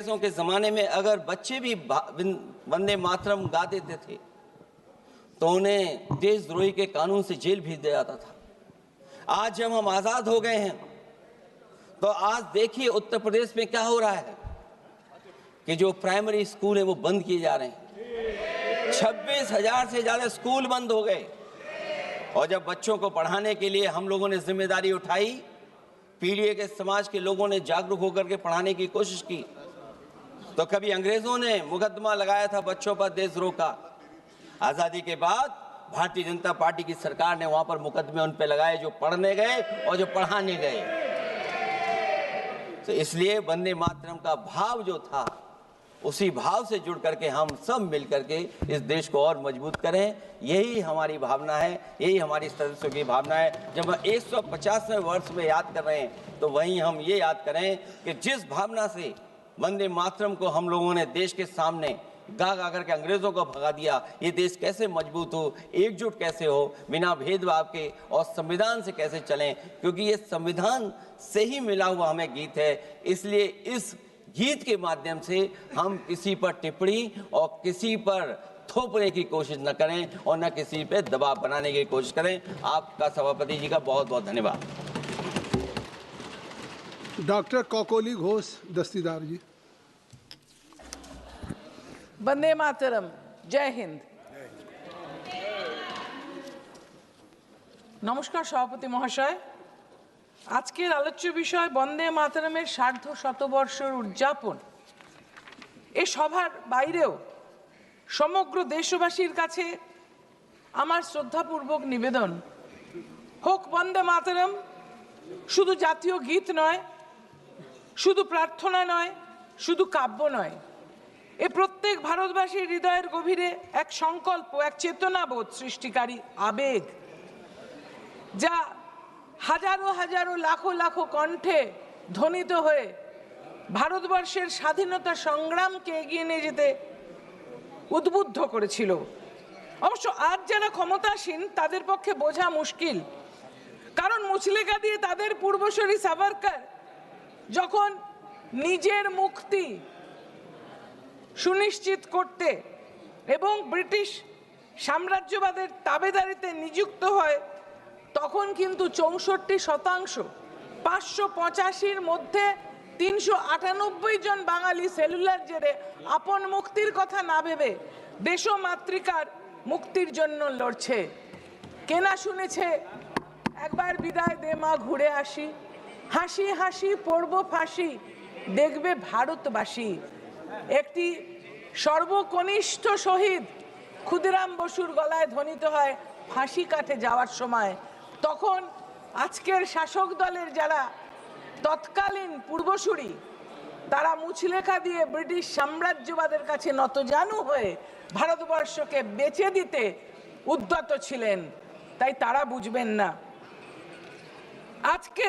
के जमाने में अगर बच्चे भी वंदे मातरम गा देते थे तो उन्हें देशद्रोही के कानून से जेल भेज दिया जाता था। आज जब हम आजाद हो गए हैं तो आज देखिए उत्तर प्रदेश में क्या हो रहा है कि जो प्राइमरी स्कूल है वो बंद किए जा रहे हैं। 26,000 से ज्यादा स्कूल बंद हो गए। और जब बच्चों को पढ़ाने के लिए हम लोगों ने जिम्मेदारी उठाई, पीढ़ी के समाज के लोगों ने जागरूक होकर के पढ़ाने की कोशिश की, तो कभी अंग्रेजों ने मुकदमा लगाया था बच्चों पर देशद्रोह का। आजादी के बाद भारतीय जनता पार्टी की सरकार ने वहां पर मुकदमे उन पे लगाए जो पढ़ने गए और जो पढ़ाने गए। तो इसलिए वंदे मातरम का भाव जो था उसी भाव से जुड़ करके हम सब मिल करके इस देश को और मजबूत करें, यही हमारी भावना है, यही हमारी सदस्यों की भावना है। जब हम 150वें वर्ष में याद कर रहे हैं तो वहीं हम ये याद करें कि जिस भावना से वंदे मातरम को हम लोगों ने देश के सामने गा गा करके अंग्रेजों को भगा दिया, ये देश कैसे मजबूत हो, एकजुट कैसे हो, बिना भेदभाव के और संविधान से कैसे चलें, क्योंकि ये संविधान से ही मिला हुआ हमें गीत है। इसलिए इस गीत के माध्यम से हम किसी पर टिप्पणी और किसी पर थोपने की कोशिश न करें और न किसी पे दबाव बनाने की कोशिश करें। आपका सभापति जी का बहुत बहुत धन्यवाद। डॉक्टर कौकोली घोष दस्तीदार जी। वंदे मातरम, जय हिंद। नमस्कार सभापति মহাশয়, আজকের আলোচ্য বিষয় বন্দে মাতরমের সার্ধ শতবর্ষের উদযাপন। এই সভার বাইরেও সমগ্র দেশবাসীর কাছে আমার শ্রদ্ধাপূর্বক নিবেদন, হোক বন্দে মাতরম শুধু জাতীয় গীত নয়, শুধু প্রার্থনা নয়, শুধু কাব্য নয়, এ প্রত্যেক ভারতবাসীর হৃদয়ের গভীরে এক সংকল্প, এক চেতনাবোধ সৃষ্টিকারী আবেগ, যা হাজারো হাজারো লাখো লাখো কণ্ঠে ধ্বনিত হয়ে ভারতবর্ষের স্বাধীনতা সংগ্রামকে এগিয়ে নিয়ে যেতে উদ্বুদ্ধ করেছিল। অবশ্য আজ যারা ক্ষমতাসীন তাদের পক্ষে বোঝা মুশকিল, কারণ মুচলেকা দিয়ে তাদের পূর্বসূরি সাভারকর যখন নিজের মুক্তি সুনিশ্চিত করতে এবং ব্রিটিশ সাম্রাজ্যবাদের তাবেদারিতে নিযুক্ত হয়, তখন কিন্তু 64% 585-র মধ্যে 398 জন বাঙালি সেলুলার জেলে আপন মুক্তির কথা না ভেবে দেশমাতৃকার মুক্তির জন্য লড়ছে। কেনা শুনেছে একবার বিদায় দে মা ঘুরে আসি, হাসি হাসি পড়ব ফাঁসি দেখবে ভারতবাসী। একটি সর্বকনিষ্ঠ শহীদ ক্ষুদিরাম বসুর গলায় ধ্বনিত হয় ফাঁসি কাটে যাওয়ার সময়। তখন আজকের শাসক দলের যারা তৎকালীন পূর্বসূরি, তারা মুচলেখা দিয়ে ব্রিটিশ সাম্রাজ্যবাদের কাছে নতজানু হয়ে ভারতবর্ষকে বেচে দিতে উদ্যত ছিলেন, তাই তারা বুঝবেন না। আজকে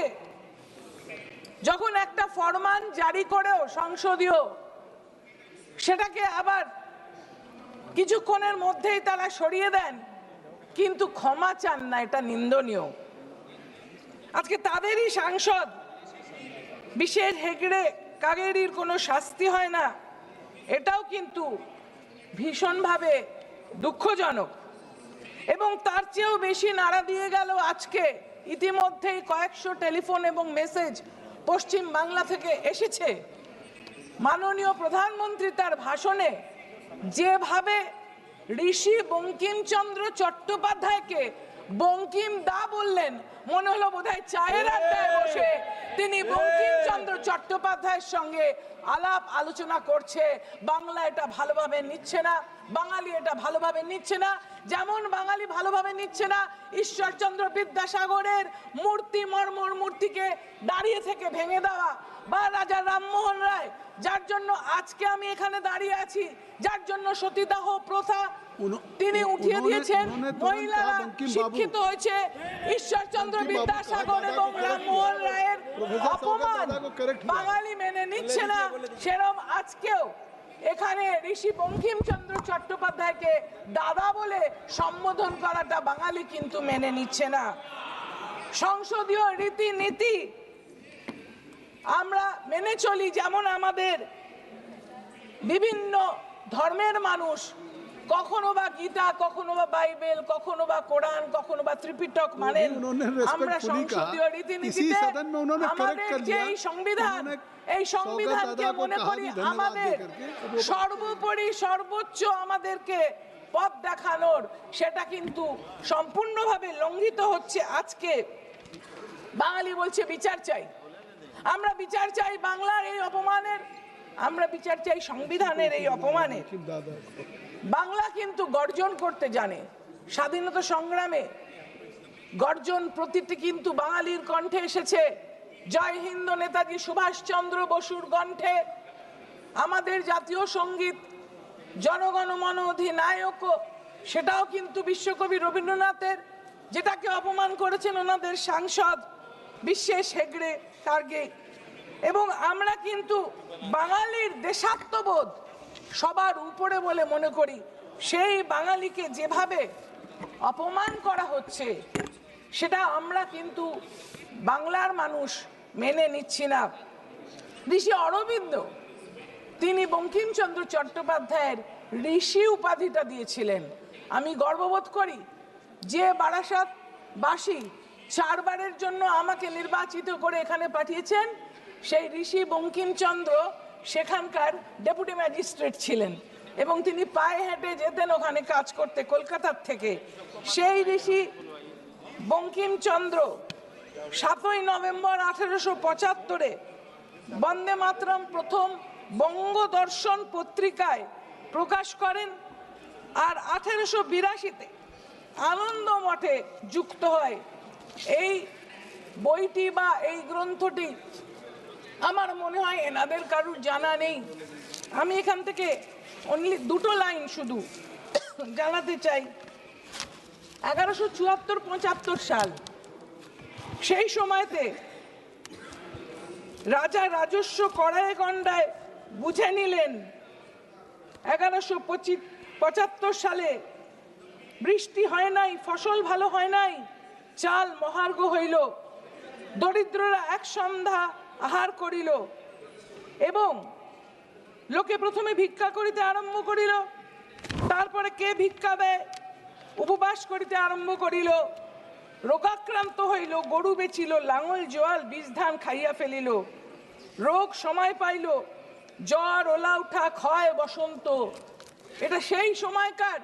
যখন একটা ফরমান জারি করেও সংসদীয়, সেটাকে আবার কিছুক্ষণের মধ্যেই তারা সরিয়ে দেন, কিন্তু ক্ষমা চান না, এটা নিন্দনীয়। আজকে তাদেরই সাংসদ বিশেষ হেগড়ে কাগেরির কোনো শাস্তি হয় না, এটাও কিন্তু ভীষণভাবে দুঃখজনক। এবং তার চেয়েও বেশি নাড়া দিয়ে গেল আজকে ইতিমধ্যেই কয়েকশো টেলিফোন এবং মেসেজ পশ্চিম বাংলা থেকে এসেছে। মাননীয় প্রধানমন্ত্রী তার ভাষণে যেভাবে ঋষি বঙ্কিমচন্দ্র চট্টোপাধ্যায়কে বঙ্কিম দা বললেন, মনে হলো বোধহয় চায়ের আড্ডায় বসে তিনি বঙ্কিমচন্দ্র চট্টোপাধ্যায়ের সঙ্গে আলাপ আলোচনা করছে। বাংলা এটা ভালোভাবে নিচ্ছে না, বাঙালি এটা ভালোভাবে নিচ্ছে না, যেমন বাঙালি ভালোভাবে নিচ্ছে না ঈশ্বরচন্দ্র বিদ্যাসাগরের মূর্তি, মর্মর মূর্তিকে দাঁড়িয়ে থেকে ভেঙে দেওয়া, বা রাজা রামমোহন রায়, যার জন্য আজকে আমি এখানে দাঁড়িয়ে আছি, যার জন্য সতীদাহ প্রথা তিনি উঠিয়ে দিয়েছেন, মহিলারা শিক্ষিত হয়েছে। ঈশ্বরচন্দ্র বিদ্যাসাগর এবং রামমোহন রায়ের অপমান বাঙালি মেনে নিচ্ছে না, সেরকম আজকেও এখানে ঋষি বঙ্কিমচন্দ্র চট্টোপাধ্যায়কে দাদা বলে সম্বোধন করাটা বাঙালি কিন্তু মেনে নিচ্ছে না। সংসদীয় রীতিনীতি আমরা মেনে চলি, যেমন আমাদের বিভিন্ন ধর্মের মানুষ কখনো বা গীতা, কখনো বা বাইবেল, কখনো বা কোরআন, কখনো বা ত্রিপিটক মানেন। আমরা সংসদীয় রীতিনীতিতে আমাদের যে সংবিধান, এই সংবিধানকে মনে করি আমাদের সর্বোপরি সর্বোচ্চ আমাদেরকে পথ দেখানোর, সেটা কিন্তু সম্পূর্ণভাবে লঙ্ঘিত হচ্ছে। আজকে বাঙালি বলছে বিচার চাই, আমরা বিচার চাই বাংলার এই অপমানের, আমরা বিচার চাই সংবিধানের এই অপমানের। বাংলা কিন্তু গর্জন করতে জানে, স্বাধীনতা সংগ্রামে গর্জন প্রতিটি কিন্তু বাঙালির কণ্ঠে এসেছে। জয় হিন্দ নেতাজি সুভাষচন্দ্র বসুর কণ্ঠে, আমাদের জাতীয় সঙ্গীত জনগণ মন অধিনায়ক, সেটাও কিন্তু বিশ্বকবি রবীন্দ্রনাথের, যেটাকে অপমান করেছেন ওনাদের সাংসদ বিশ্বেশ হেগড়ে কার্গে। এবং আমরা কিন্তু বাঙালির দেশাত্মবোধ সবার উপরে বলে মনে করি। সেই বাঙালিকে যেভাবে অপমান করা হচ্ছে, সেটা আমরা কিন্তু বাংলার মানুষ মেনে নিচ্ছি না। ঋষি অরবিন্দ তিনি বঙ্কিমচন্দ্র চট্টোপাধ্যায়ের ঋষি উপাধিটা দিয়েছিলেন। আমি গর্ববোধ করি যে বারাসাতবাসী 4 বারের জন্য আমাকে নির্বাচিত করে এখানে পাঠিয়েছেন, সেই ঋষি বঙ্কিমচন্দ্র সেখানকার ডেপুটি ম্যাজিস্ট্রেট ছিলেন এবং তিনি পায়ে হেঁটে যেতেন ওখানে কাজ করতে কলকাতার থেকে। সেই ঋষি বঙ্কিমচন্দ্র 7ই নভেম্বর 1875-এ বন্দে মাতরম প্রথম বঙ্গদর্শন পত্রিকায় প্রকাশ করেন, আর 1882-তে আনন্দ মঠে যুক্ত হয়। এই বইটি বা এই গ্রন্থটি আমার মনে হয় এনাদের কারুর জানা নেই। আমি এখান থেকে অনলি 2টো লাইন শুধু জানাতে চাই। 1174-75 সাল, সেই সময়তে রাজা রাজস্ব কড়ায় গন্ডায় বুঝে নিলেন। 1175 সালে বৃষ্টি হয় নাই, ফসল ভালো হয় নাই, চাল মহার্ঘ হইল, দরিদ্ররা এক সন্ধ্যা আহার করিল এবং লোকে প্রথমে ভিক্ষা করিতে আরম্ভ করিল, তারপরে কে ভিক্ষা দেয় উপবাস করিতে আরম্ভ করিল, রোগাক্রান্ত হইল, গরু বেচিল, লাঙল জোয়াল বীজ ধান খাইয়া ফেলিল, রোগ সময় পাইল, জ্বর ওলা উঠা ক্ষয় বসন্ত। এটা সেই সময়কার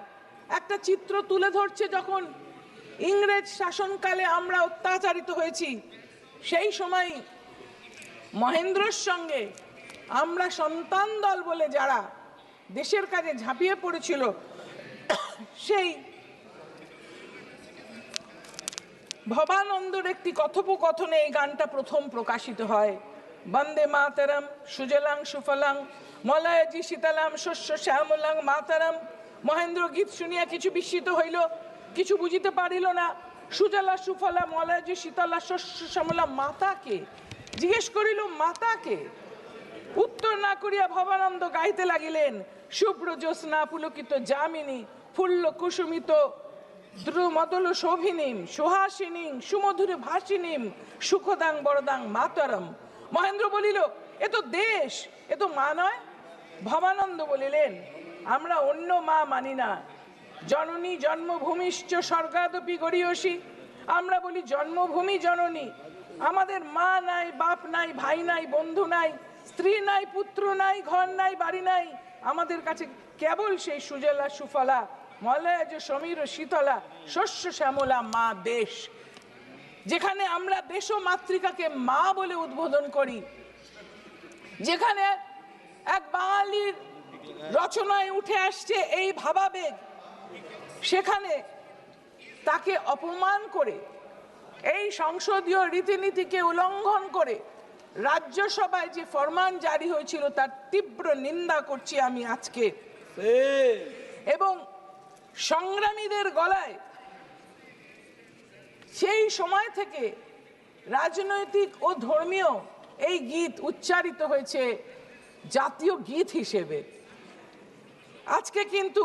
একটা চিত্র তুলে ধরছে, যখন ইংরেজ শাসনকালে আমরা অত্যাচারিত হয়েছি। সেই সময় মহেন্দ্রর সঙ্গে আমরা সন্তান দল বলে যারা দেশের কাজে ঝাঁপিয়ে পড়েছিল, সেই ভবানন্দর একটি কথোপকথনে এই গানটা প্রথম প্রকাশিত হয়। বন্দে মাতরম সুজলাং সুফলাং মলয়জি শীতলাং শস্য শ্যামলাং মাতরম। মহেন্দ্র গীত শুনিয়া কিছু বিস্মিত হইল, কিছু বুঝিতে পারিল না। সুজলা সুফলা মলয়জি শীতলা শস্য শ্যামলা, মাতাকে জিজ্ঞেস করিল, মাতাকে? উত্তর না করিয়া ভবানন্দ গাইতে লাগিলেন, শুভ্র জ্যোৎস্না পুলকিত যামিনী ফুল্ল কুসুমিত দ্রুমদল শোভিনীম সুহাসিনীম সুমধুর ভাসিনীম সুখদাং বরদাং মাতরম। মহেন্দ্র বলিল, এ তো দেশ, এ তো মা নয়। ভবানন্দ বলিলেন, আমরা অন্য মা মানি না। জননী জন্মভূমিশ্চ স্বর্গাদপি গরীয়সী। আমরা বলি জন্মভূমি জননী, আমাদের মা নাই, বাপ নাই, ভাই নাই, বন্ধু নাই, স্ত্রী নাই, পুত্র নাই, ঘর নাই, বাড়ি নাই। আমাদের কাছে কেবল সেই সুজলা সুফলা মলয়জ সমীর শীতলা শস্য শ্যামলা মা দেশ। যেখানে আমরা দেশ মাতৃকাকে মা বলে উদ্বোধন করি, যেখানে এক বাঙালির রচনায় উঠে আসছে এই ভাবাবেগ, সেখানে তাকে অপমান করে, এই সংসদীয় রীতিনীতিকে উল্লঙ্ঘন করে রাজ্যসভায় যে ফরমান জারি হয়েছিল তার তীব্র নিন্দা করছি আমি আজকে। এবং সংগ্রামীদের গলায় সেই সময় থেকে রাজনৈতিক ও ধর্মীয় এই গীত উচ্চারিত হয়েছে জাতীয় গীত হিসেবে। আজকে কিন্তু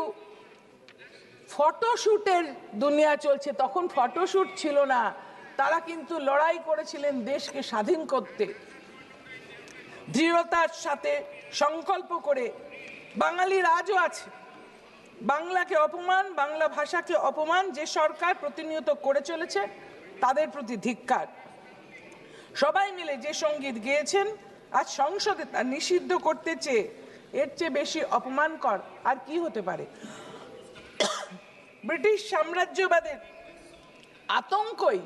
ফটোশুটের দুনিয়া চলছে, তখন ফটোশুট ছিল না। তারা কিন্তু লড়াই করেছিলেন দেশকে স্বাধীন করতে, দৃঢ়তার সাথে সংকল্প করে বাঙালির আজও আছে। বাংলাকে অপমান, বাংলা ভাষাকে অপমান যে সরকার প্রতিনিয়ত করে চলেছে তাদের প্রতি ধিক্কার। সবাই মিলে যে সঙ্গীত গেয়েছেন আজ সংসদে তা নিষিদ্ধ করতে চেয়ে এর চেয়ে বেশি অপমানকর আর কি হতে পারে? ব্রিটিশ সাম্রাজ্যবাদের আতঙ্কই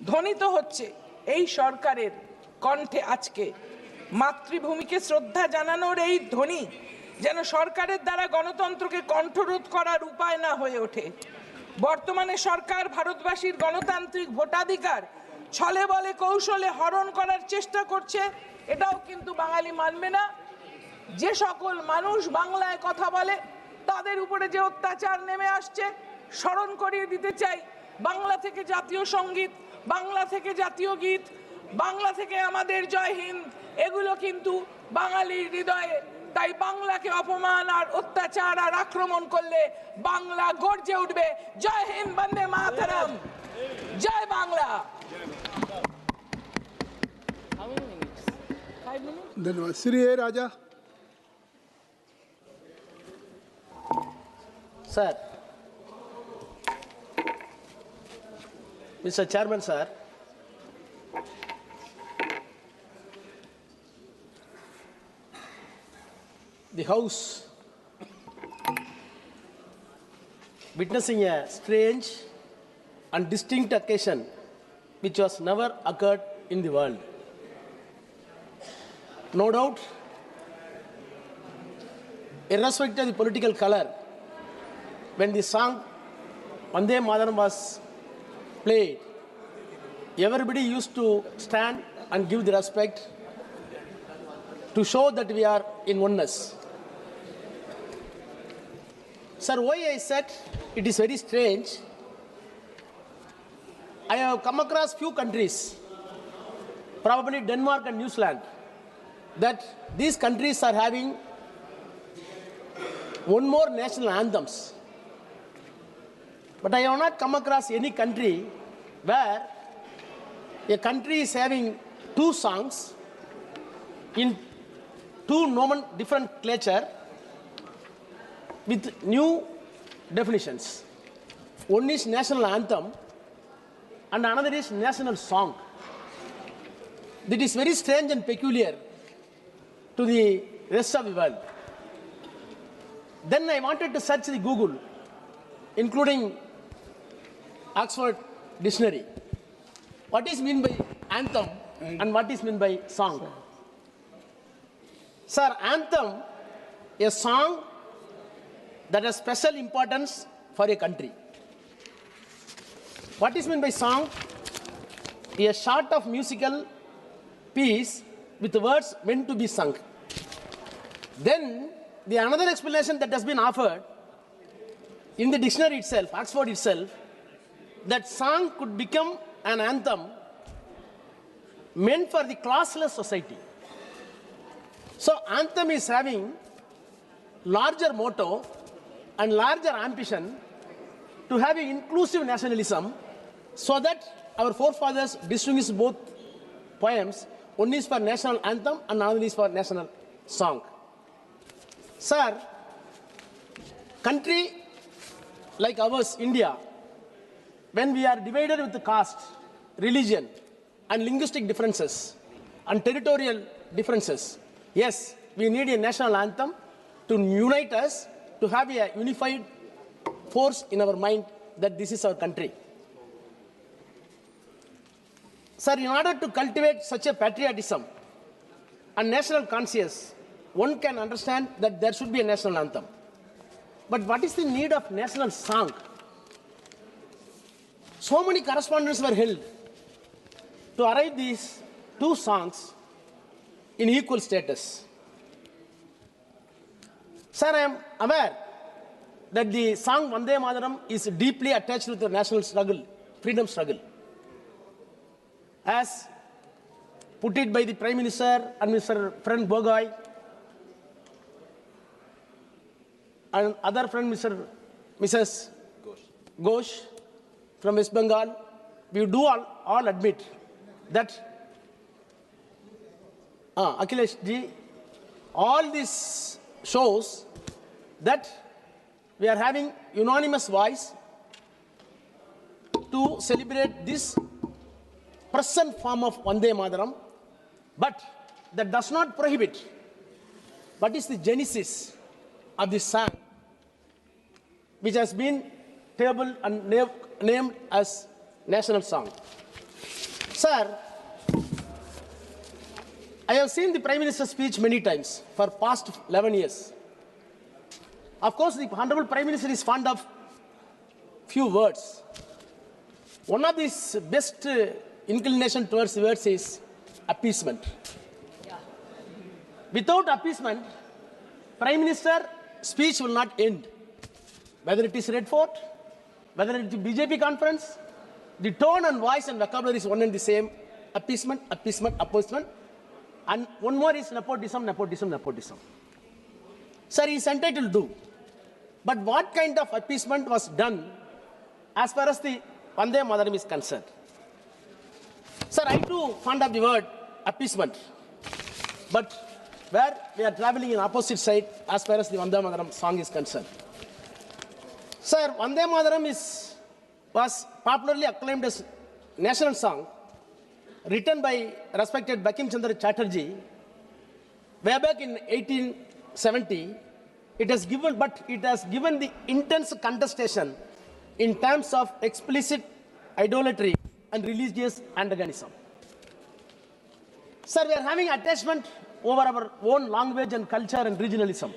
ধ্বনিত হচ্ছে এই সরকারের কণ্ঠে আজকে। মাতৃভূমিকে শ্রদ্ধা জানানোর এই ধ্বনি যেন সরকারের দ্বারা গণতন্ত্রকে কণ্ঠরোধ করার উপায় না হয়ে ওঠে। বর্তমানে সরকার ভারতবাসীর গণতান্ত্রিক ভোটাধিকার ছলে বলে কৌশলে হরণ করার চেষ্টা করছে, এটাও কিন্তু বাঙালি মানবে না। যে সকল মানুষ বাংলায় কথা বলে তাদের উপরে যে অত্যাচার নেমে আসছে স্মরণ করিয়ে দিতে চাই। বাংলা থেকে জাতীয় সঙ্গীত, বাংলা থেকে জাতীয় গীত, বাংলা থেকে আমাদের জয় হিন্দ, এগুলো কিন্তু বাঙালির হৃদয়ে। তাই বাংলাকে অপমান আর অত্যাচার আর আক্রমণ করলে বাংলা গর্জে উঠবে। জয় হিন্দ, বন্দে মাতরম, জয় বাংলা। धन्यवाद। श्री ए राजा। Sir, Mr. Chairman, sir, the House witnessing a strange and distinct occasion which was never occurred in the world. No doubt, irrespective of the political color, when the song Vande Mataram was played, everybody used to stand and give the respect to show that we are in oneness. Sir, why I said it is very strange, I have come across few countries, probably Denmark and New Zealand, that these countries are having one more national anthems. But I have not come across any country where a country is having two songs in two differentiature with new definitions. One is national anthem and another is national song. That is very strange and peculiar to the rest of the world. Then I wanted to search the Google, including Oxford Dictionary. What is meant by anthem and what is meant by song? Sir, anthem, a song that has special importance for a country. What is meant by song? A sort of musical piece with words meant to be sung. Then the another explanation that has been offered in the dictionary itself, Oxford itself, that song could become an anthem meant for the classless society. So anthem is having larger motto and larger ambition to have an inclusive nationalism, so that our forefathers distinguished both poems. One is for national anthem and another is for national song. Sir, country like ours, India, when we are divided with the caste, religion, and linguistic differences, and territorial differences, yes, we need a national anthem to unite us, to have a unified force in our mind that this is our country. Sir, in order to cultivate such a patriotism and national conscience, one can understand that there should be a national anthem. But what is the need of national song? So many correspondence were held to arrive these two songs in equal status. Sir, I am aware that the song Vande Mataram is deeply attached with the national struggle, freedom struggle. As put it by the Prime Minister and Mr. Friend Bogai and other friend Mrs. Ghosh from West Bengal, we do all admit that Akhilesh ji, all this shows that we are having unanimous voice to celebrate this present form of Vande Mataram, but that does not prohibit what is the genesis of this song, which has been tabled and named as national song. Sir, I have seen the Prime Minister's speech many times for past 11 years. Of course, the Honorable Prime Minister is fond of few words. One of his best inclination towards words is appeasement. Without appeasement, Prime Minister speech will not end. Whether it is Red Fort, whether it is BJP conference, the tone and voice and vocabulary is one and the same. Appeasement, appeasement, appeasement. And one more is nepotism, nepotism, nepotism. Sir, he is entitled to do. But what kind of appeasement was done as far as the Vande Mataram is concerned? Sir, I too fond of the word appeasement. But where we are traveling in opposite side as far as the Vande Mataram song is concerned. Sir, Vande Mataram was popularly acclaimed as national song, written by respected Bankim Chandra Chatterjee way back in 1870. It has given the intense contestation in terms of explicit idolatry and religious antagonism. Sir, we are having attachment over our own language and culture and regionalism.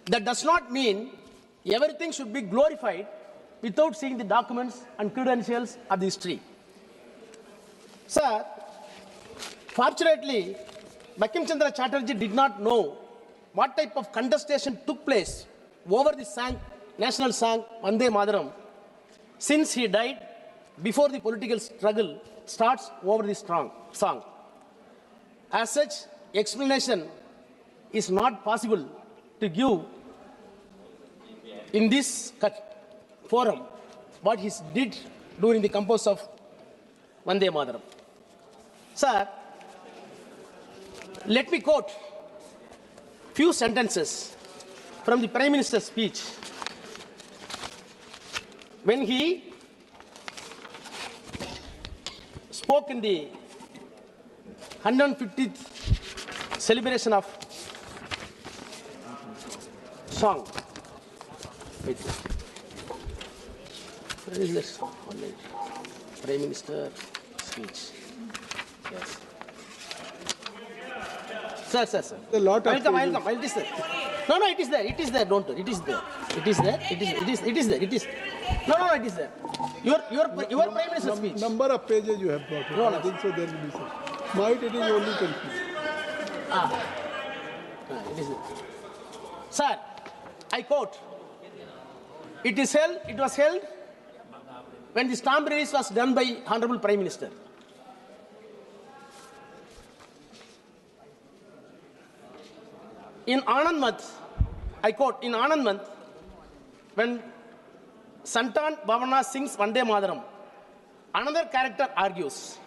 That does not mean everything should be glorified without seeing the documents and credentials of the history. Sir, fortunately, Bankim Chandra Chatterjee did not know what type of contestation took place over the national song Vande Mataram, since he died before the political struggle starts over this song. As such, explanation is not possible to give in this forum what he did during the compose of Vande Mataram. Sir, let me quote few sentences from the Prime Minister's speech when he spoke in the 150th celebration of song. Wait. Where is this? Prime Minister speech. Yes. Sir. A lot of I'll come. It is there. No, it is there. It is there. Don't. It is there. It is there. It is there. It is. No, it is there. Your Prime Minister's speech. Number of pages you have got. No. I think so there will be some. Might it is only confused. It is there. Sir, I quote. It was held when the stamp release was done by Honorable Prime Minister. In Anand month, I quote, in Anand month, when Santan Bhavana sings Vande Mataram, another character argues.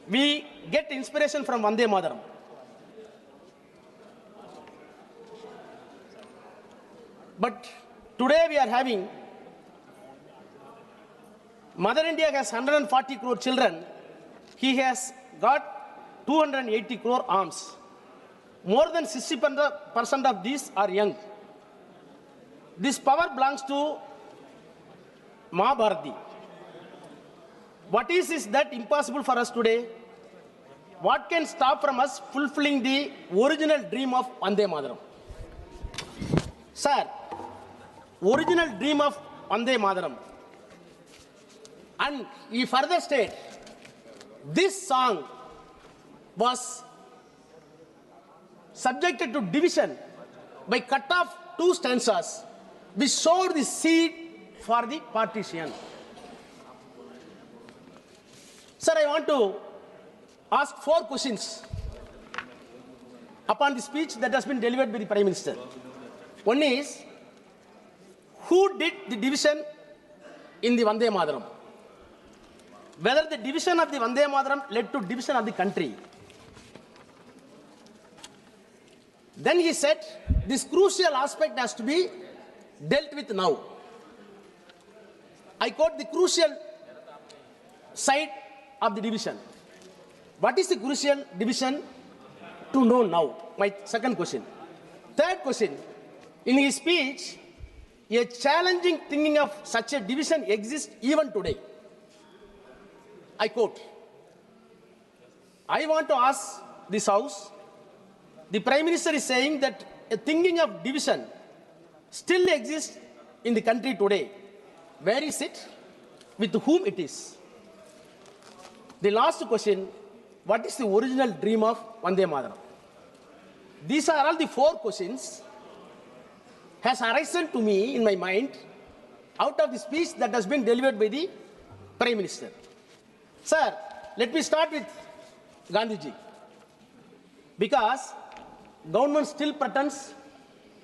We get inspiration from Vande Mataram. But today we are having, Mother India has 140 crore children. He has got 280 crore arms. More than 60% of these are young. This power belongs to Mahabharati. What is that impossible for us today? What can stop from us fulfilling the original dream of Vande Mataram? Sir, original dream of Vande Mataram. And he further stated, this song was subjected to division by cut off 2 stanzas, which sowed the seed for the partition. Sir, I want to ask 4 questions upon the speech that has been delivered by the Prime Minister. One is, who did the division in the Vande Mataram? Whether the division of the Vande Mataram led to division of the country. Then he said, this crucial aspect has to be dealt with now. I quote the crucial side of the division. What is the crucial division to know now? My second question. Third question, in his speech, a challenging thinking of such a division exists even today. I quote, I want to ask this House, the Prime Minister is saying that a thinking of division still exists in the country today. Where is it? With whom it is? The last question, what is the original dream of Vande Mataram? These are all the four questions has arisen to me in my mind out of the speech that has been delivered by the Prime Minister. Sir, let me start with Gandhiji. Because government still pretends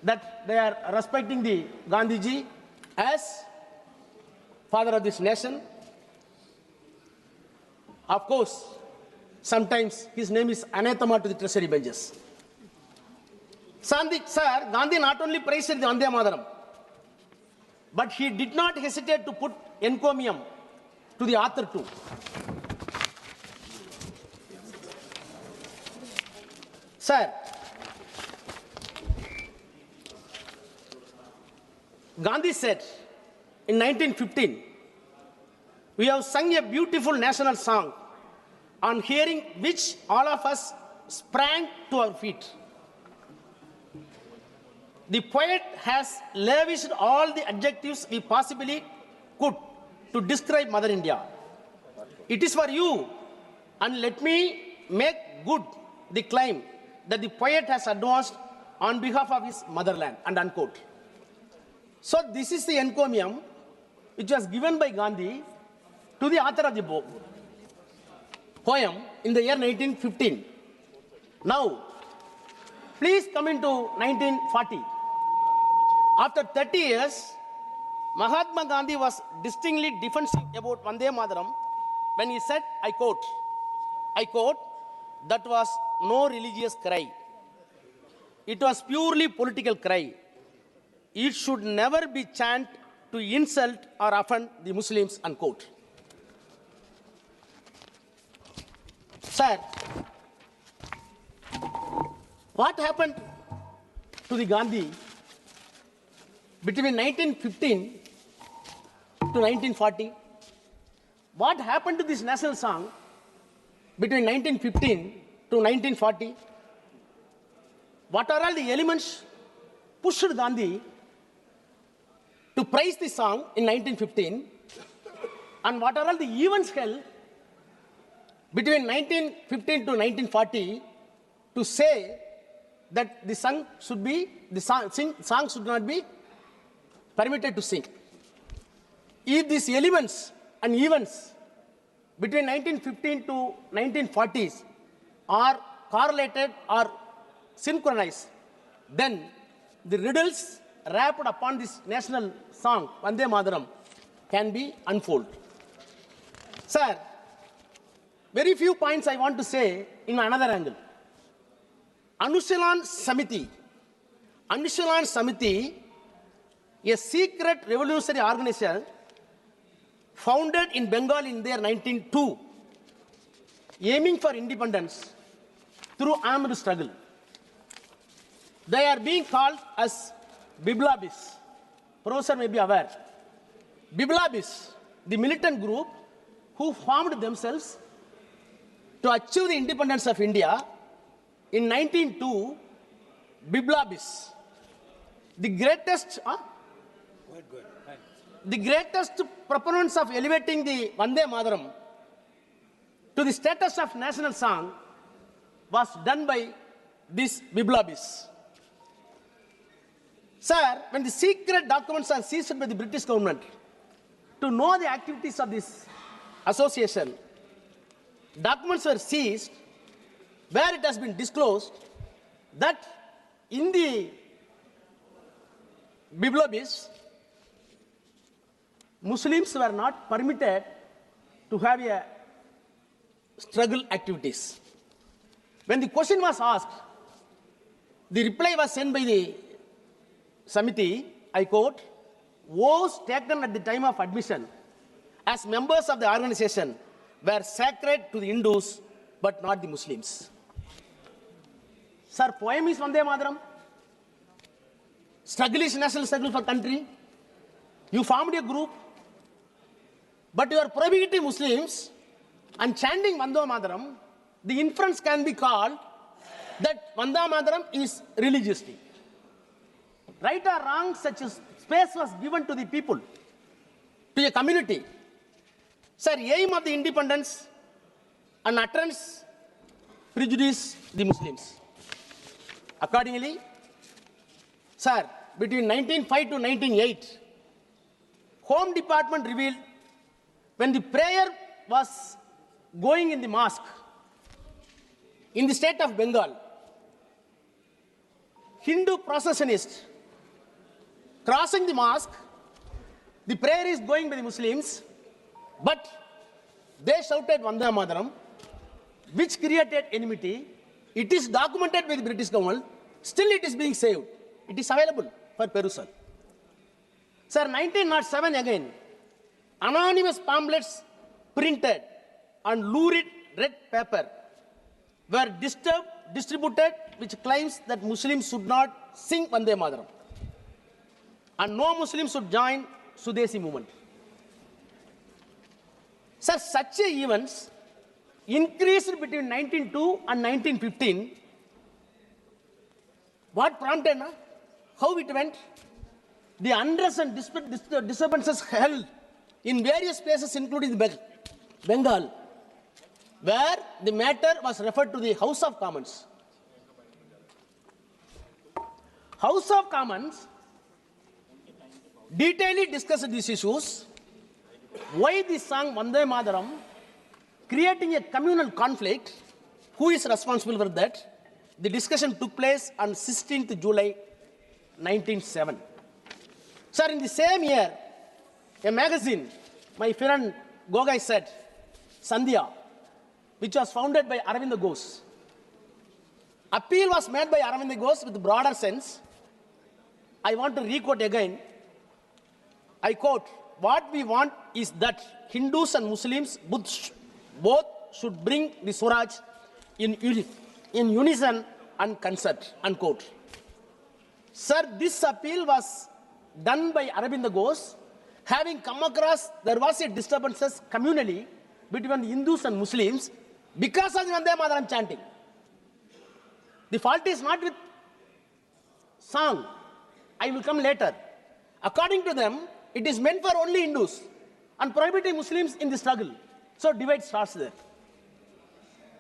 that they are respecting the Gandhiji as father of this nation. Of course, sometimes his name is anathema to the treasury benches. Sir, Gandhi not only praised the Vande Mataram, but he did not hesitate to put encomium to the author too. Sir, Gandhi said in 1915, we have sung a beautiful national song, on hearing which all of us sprang to our feet. The poet has lavished all the adjectives we possibly could to describe Mother India. It is for you, and let me make good the claim that the poet has advanced on behalf of his motherland, and unquote. So this is the encomium which was given by Gandhi to the author of the poem in the year 1915. Now, please come into 1940. After 30 years, Mahatma Gandhi was distinctly defensive about Vande Mataram when he said, I quote, that was no religious cry. It was purely political cry. It should never be chanted to insult or offend the Muslims, unquote. Sir, what happened to the Gandhi between 1915 to 1940? What happened to this national song between 1915 to 1940? What are all the elements pushed Gandhi to praise the song in 1915? And what are all the events held between 1915 to 1940 to say that the song should not be permitted to sing? If these elements and events between 1915 to 1940s are correlated or synchronized, then the riddles wrapped upon this national song, Vande Mataram, can be unfolded. Sir, very few points I want to say in another angle. Anushilan Samiti, a secret revolutionary organization founded in Bengal in the year 1902, aiming for independence through armed struggle. They are being called as Biblabis. Professor may be aware. Biblabis, the militant group who formed themselves to achieve the independence of India in 1902, Biblabis, the greatest proponents of elevating the Vande Mataram to the status of national song was done by this Biblabis. Sir, when the secret documents are seized by the British government to know the activities of this association, documents were seized where it has been disclosed that in the Biblabis, Muslims were not permitted to have a struggle activities. When the question was asked, The reply was sent by the Samiti, I quote, "Vows taken at the time of admission as members of the organization were sacred to the Hindus but not the Muslims." Sir, poem is Vande Mataram. Struggle is national struggle for country. You formed a group, but you are prohibiting Muslims and chanting Vande Mataram. The inference can be called that Vande Mataram is religiously. Right or wrong, such a space was given to the people, to a community. Sir, aim of the independence and utterance prejudice the Muslims. Accordingly, sir, between 1905 to 1908, Home Department revealed when the prayer was going in the mosque in the state of Bengal, Hindu processionists crossing the mosque, the prayer is going by the Muslims, but they shouted Vande Mataram, which created enmity. It is documented by the British government. Still it is being saved. It is available for perusal. Sir, 1907 again, anonymous pamphlets printed on lurid red paper were distributed, which claims that Muslims should not sing Vande Mataram and no Muslims should join Sudesi movement. Sir, such events increased between 1902 and 1915. What prompted? How it went? The unrest and disturbances held in various places, including Bengal, where the matter was referred to the House of Commons. House of Commons detailedly discussed these issues. Why the song Vande Mataram, creating a communal conflict? Who is responsible for that? The discussion took place on 16th July 1907. Sir, in the same year, a magazine, my friend Gogai said, Sandhya, which was founded by Aravind Ghosh. Appeal was made by Aravind Ghosh with broader sense. I want to re-quote again. I quote, "What we want is that Hindus and Muslims both should bring the Swaraj in unison and concert," unquote. Sir, this appeal was done by Aravind Ghosh, having come across there was a disturbances communally between the Hindus and Muslims because of the Vande Mataram chanting. The fault is not with song. I will come later. According to them, it is meant for only Hindus and prohibiting Muslims in the struggle. So divide starts there.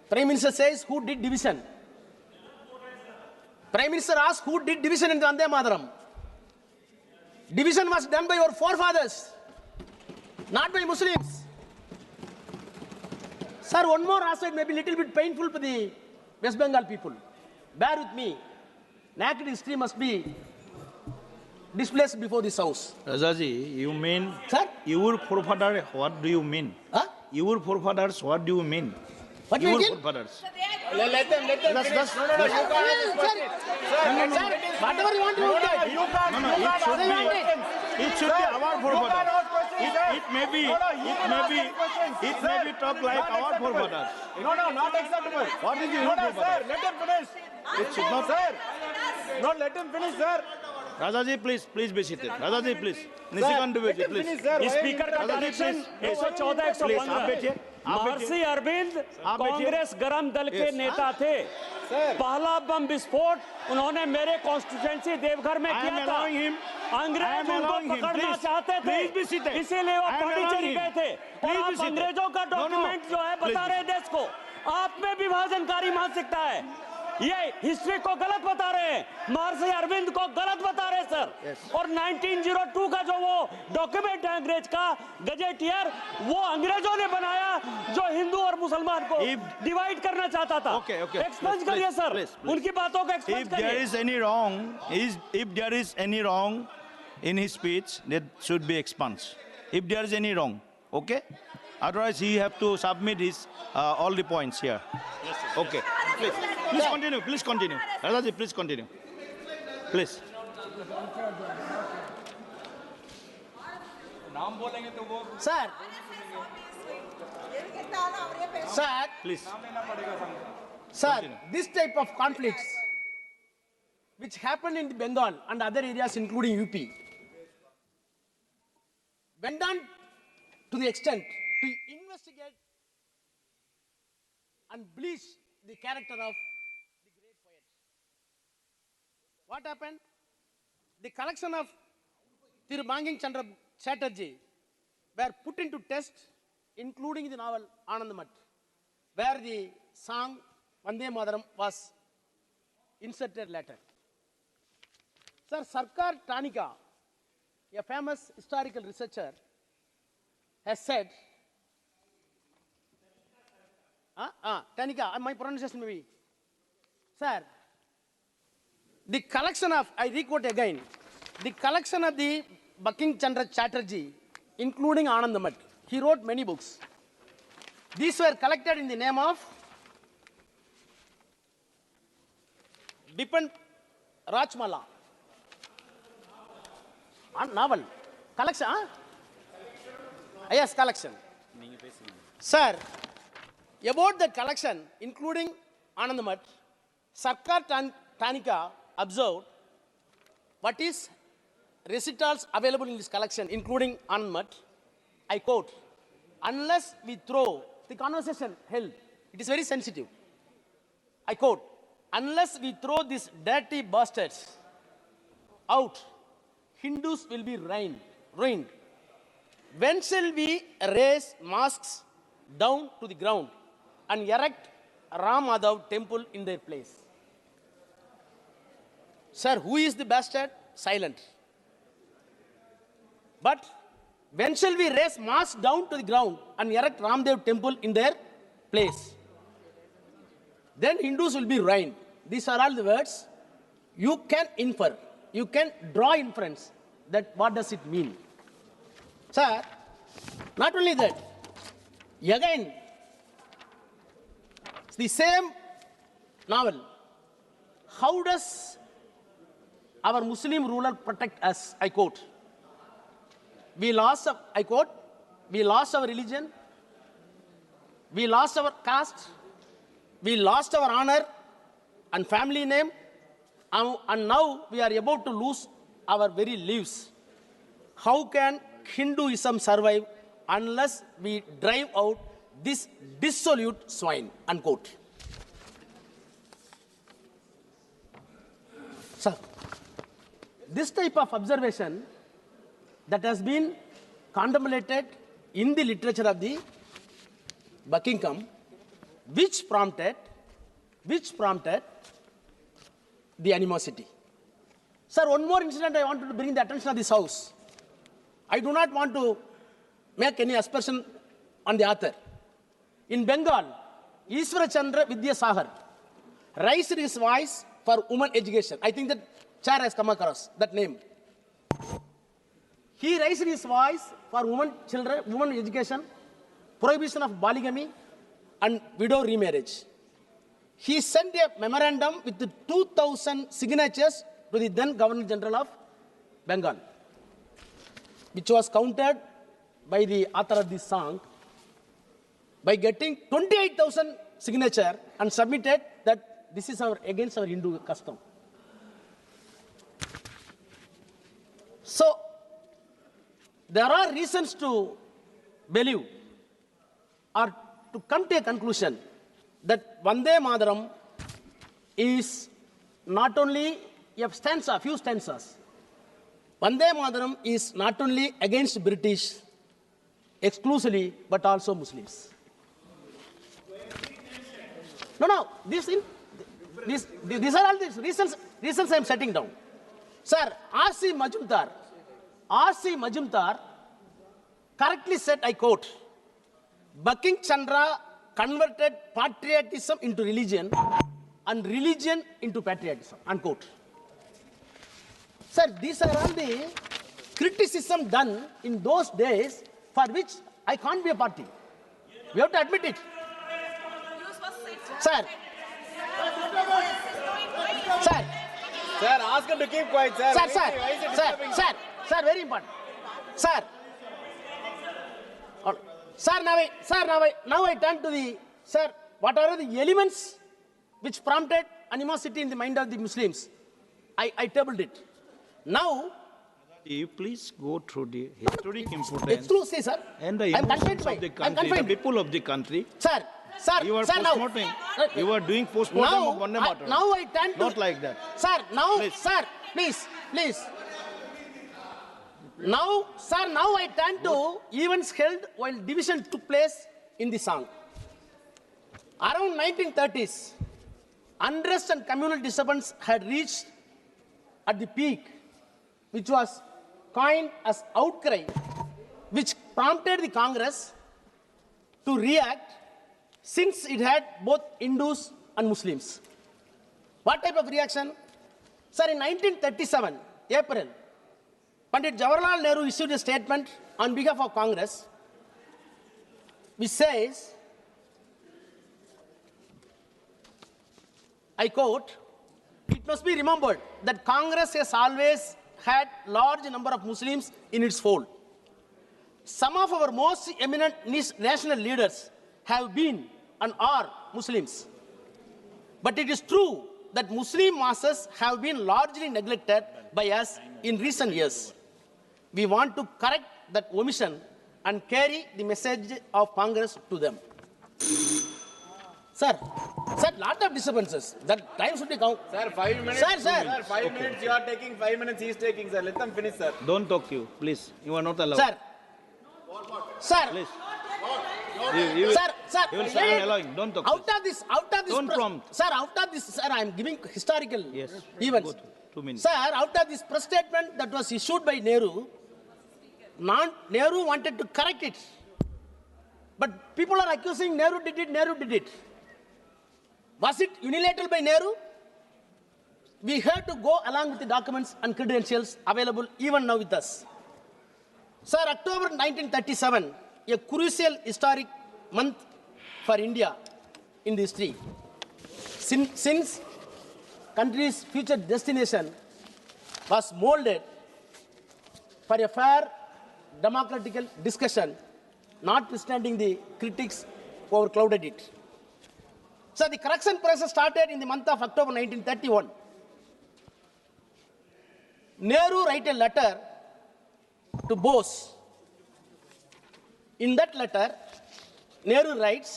Prime Minister says, who did division? Prime Minister asks, who did division in the Vande Mataram? Division was done by your forefathers, not by Muslims. Sir, one more aspect may be a little bit painful for the West Bengal people. Bear with me. Naked history must be displaced before this house. Rajaji, you mean, Sir? Your forefathers, what do you mean? Huh? Your forefathers, what do you mean? What do you Your mean? forefathers. Let them finish. Sir, whatever you want to do. It should be our forefathers. It may be talk like our forefathers. No, not acceptable. What is your Sir, forefathers? let him finish. It should not. Sir, no, let him finish, sir. Rajaji, please be seated. Rajaji, please. Nisikant Dubey, please. Speaker का direction 114 115 महर्षि अरविंद कांग्रेस गरम दल के नेता थे। पहला बम विस्फोट उन्होंने मेरे कॉन्स्टिट्यूएंसी देवघर में किया था। अंग्रेज उनको पकड़ना चाहते थे, इसीलिए वो पांडिचेरी गए थे। और आप अंग्रेजों का डॉक्यूमेंट जो है बता रहे देश को, आप में विभाजनकारी मानसिकता है। ये हिस्ट्री को गलत बता रहे हैं, महर्षि अरविंद को गलत बता रहे हैं सर। और 1902 का जो वो डॉक्यूमेंट है अंग्रेज का गजेटियर, वो अंग्रेजों ने बनाया जो हिंदू और मुसलमान को डिवाइड करना चाहता था। एक्सपेंस करिए सर, उनकी बातों को एक्सपेंस करिए। If there is any wrong in his speech, that should be expunged. If there is any wrong, okay? Otherwise, he have to submit his all the points here. Okay. Please continue. Please continue. Radhaji, please continue. Please. Sir. Sir. Please. Sir, Continue. this type of conflicts which happened in Bengal and other areas including UP went on to the extent to investigate and bleach the character of the great poet. What happened? The collection of Banking Chandra Chatterjee were put into test, including the novel Anandamat, where the song Vande Mataram was inserted later. Sir, Sarkar Tanika, a famous historical researcher, has said, Tanika, my pronunciation may be, sir, the collection of, I requote again, the collection of the Banking Chandra Chatterjee, including Anandamat, he wrote many books. These were collected in the name of Bipan Rajmala. Novel. Collection, huh? Yes, collection. Sir, about the collection, including Anandamat, Sarkar Tanika observed what is recitals available in this collection, including Anandamat. I quote, unless we throw the conversation held, it is very sensitive. I quote, unless we throw these dirty bastards out, Hindus will be ruined. When shall we raise mosques down to the ground and erect Ram Madhav temple in their place? Sir, who is the bastard? Silent. But when shall we raise mosques down to the ground and erect Ramdev temple in their place? Then Hindus will be ruined. These are all the words. You can infer, you can draw inference that what does it mean. Sir, not only that, again, the same novel. How does our Muslim ruler protect us? I quote. I quote, we lost our religion, we lost our caste, we lost our honor and family name, and now we are about to lose our very lives. How can Hinduism survive unless we drive out this dissolute swine? Unquote. Sir, this type of observation that has been contemplated in the literature of the Buckingham, which prompted the animosity. Sir, one more incident I wanted to bring the attention of this House. I do not want to make any aspersion on the author. In Bengal, Ishwara Chandra Vidya Sagar raised his voice for women education. I think that chair has come across that name. He raised his voice for women education, prohibition of polygamy, and widow remarriage. He sent a memorandum with 2,000 signatures to the then Governor General of Bengal, which was countered by the author of this song by getting 28,000 signatures and submitted that this is against our Hindu custom. So, there are reasons to believe or to come to a conclusion that Vande Mataram is not only a stanza, few stanzas. Vande Mataram is not only against British exclusively, but also Muslims. No, these are all the reasons I am setting down. Sir, R.C. Majumdar correctly said, I quote, Banking Chandra converted patriotism into religion and religion into patriotism, unquote. Sir, these are all the criticism done in those days for which I can't be a party. We have to admit it. Sir, Sir, ask him to keep quiet, sir. Sir, Why is he disturbing us? sir, very important. Sir. Sir, now I turn to the, sir, what are the elements which prompted animosity in the mind of the Muslims? I tabled it. Now, You please go through the historic importance exclusive, sir. and the I'm emotions confined of the by- I'm country, the confined. people of the country. Sir, You are sir, now. postmortem. You are doing postmortem of Vande Mataram. Now I turn to. Not like that. Sir, now, Please. sir, please. Now, sir, now I turn to events held while division took place in the song. Around 1930s, unrest and communal disturbance had reached at the peak, which was coined as outcry, which prompted the Congress to react since it had both Hindus and Muslims. What type of reaction? Sir, in 1937, April, Pandit Jawaharlal Nehru issued a statement on behalf of Congress, which says, I quote, "It must be remembered that Congress has always had large number of Muslims in its fold. Some of our most eminent national leaders have been and are Muslims. But it is true that Muslim masses have been largely neglected by us in recent years. We want to correct that omission and carry the message of Congress to them." Sir, lot of disturbances. That time should be count. Sir, 5 minutes. Sir. 5 minutes. You are taking 5 minutes. He is taking, sir. Let them finish, sir. Don't talk you, please. You are not allowed. Sir, Please. sir, You will say I am allowing. Don't talk. out of this, Don't prompt. Sir, out of this, sir, I am giving historical Yes. events. Good. 2 minutes. Sir, out of this press statement that was issued by Nehru, Nehru wanted to correct it. But people are accusing Nehru did it. Was it unilateral by Nehru? We had to go along with the documents and credentials available even now with us. Sir, October 1937, a crucial historic month for India in the history. Since country's future destination was molded for a fair democratical discussion, notwithstanding the critics who overclouded it. So the correction process started in the month of October 1931. Nehru wrote a letter to Bose. In that letter, Nehru writes,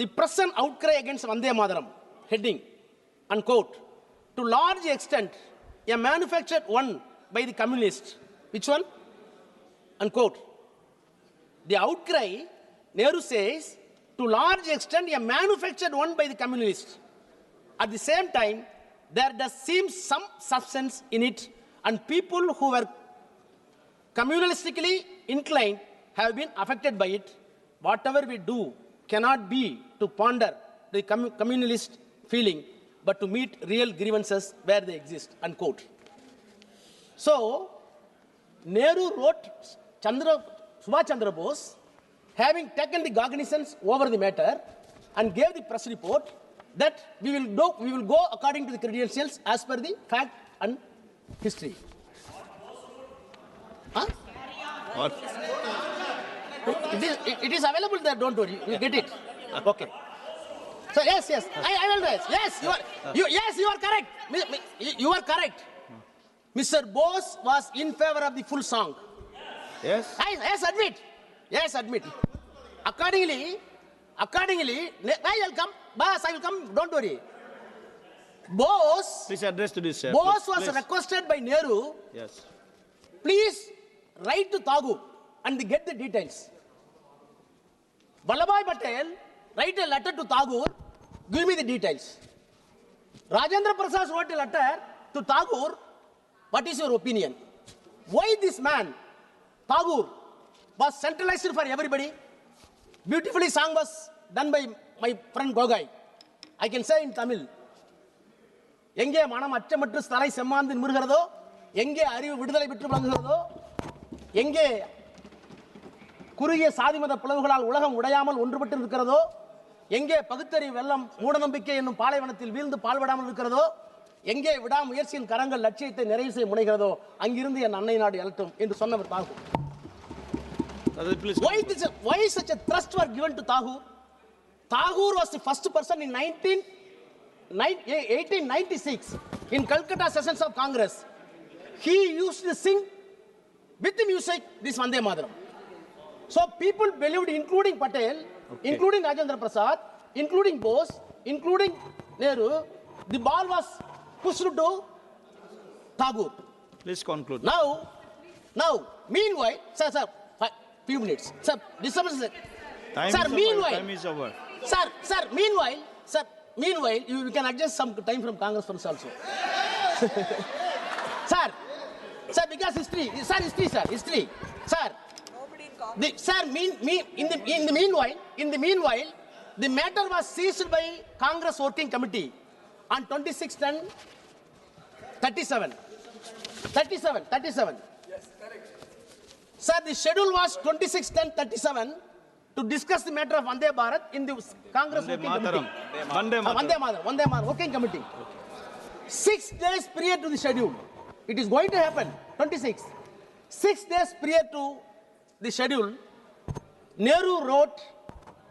"The present outcry against Vande Mataram," heading, unquote, "to large extent a manufactured one by the communists." Which one? Unquote. The outcry, Nehru says, to large extent a manufactured one by the communists. At the same time, there does seem some substance in it, and people who were communalistically inclined have been affected by it. Whatever we do cannot be to ponder the communalist feeling, but to meet real grievances where they exist, unquote. So, Nehru wrote Subhash Chandra Bose, having taken the cognizance over the matter and gave the press report that we will go according to the credentials as per the fact and history. Huh? What? It is available there, don't worry, you get it. Okay. So yes, I will raise. Yes, you are correct. You are correct. Mr. Bose was in favor of the full song. Yes. Yes, admit. Accordingly, I will come, don't worry. Bose Please address to this, sir. was Please. requested by Nehru, Yes. please write to Tagore and get the details. Vallabhbhai Patel write a letter to Tagore, give me the details. Rajendra Prasad wrote a letter to Tagore, what is your opinion? Why this man, Tagore, was centralized for everybody? Beautifully song was done by my friend Gogai. I can say in Tamil. எங்கே மனம் அச்சமற்று தலை செம்மாந்து நிமிர்கிறதோ, எங்கே அறிவு விடுதலை பெற்று விளங்குகிறதோ, எங்கே குறுகிய சாதிமத பிளவுகளால் உலகம் உடையாமல் ஒன்றுபட்டு இருக்கிறதோ, எங்கே பகுத்தறிவு வெள்ளம் மூடநம்பிக்கை என்னும் பாலைவனத்தில் வீழ்ந்து பால்படாமல் இருக்கிறதோ, எங்கே விடாமுயற்சியின் கரங்கள் லட்சியத்தை நிறைவு செய்ய முனைகிறதோ அங்கிருந்து என் அன்னை நாடு எழட்டும் என்று சொன்னவர் Tagore. Why such a thrust were given to Tagore? Tagore was the first person in 1896 in Calcutta sessions of Congress. He used to sing with the music this Vande Mataram. So people believed, including Patel, including Rajendra Prasad, including Bose, including Nehru, the ball was pushed to Tagore. Please conclude. Now, meanwhile, sir, few minutes. Sir, Time is over. Sir, meanwhile, you can adjust some time from Congress funds also. Sir, because history. Sir, in the meanwhile, the matter was seized by Congress Working Committee on 26/10/37. 37. Sir, the schedule was 26/10/37 to discuss the matter of Vande Bharat in the Congress Working Committee. Vande Mataram Working Committee. 6 days prior to the schedule. It is going to happen, 26. 6 days prior to the schedule, Nehru wrote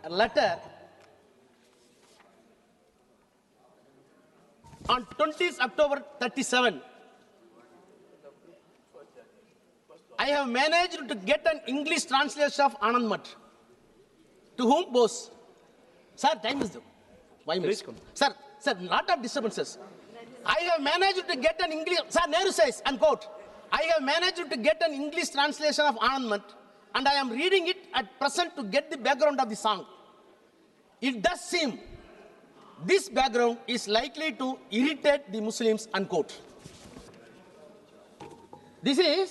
a letter on 20th October 37. I have managed to get an English translation of Anand Math. To whom? Bose. Sir, time is due. Why minutes? Sir, lot of disturbances. I have managed to get an English. Sir, Nehru says, unquote, I have managed to get an English translation of Anand Math, and I am reading it at present to get the background of the song. It does seem this background is likely to irritate the Muslims, unquote. This is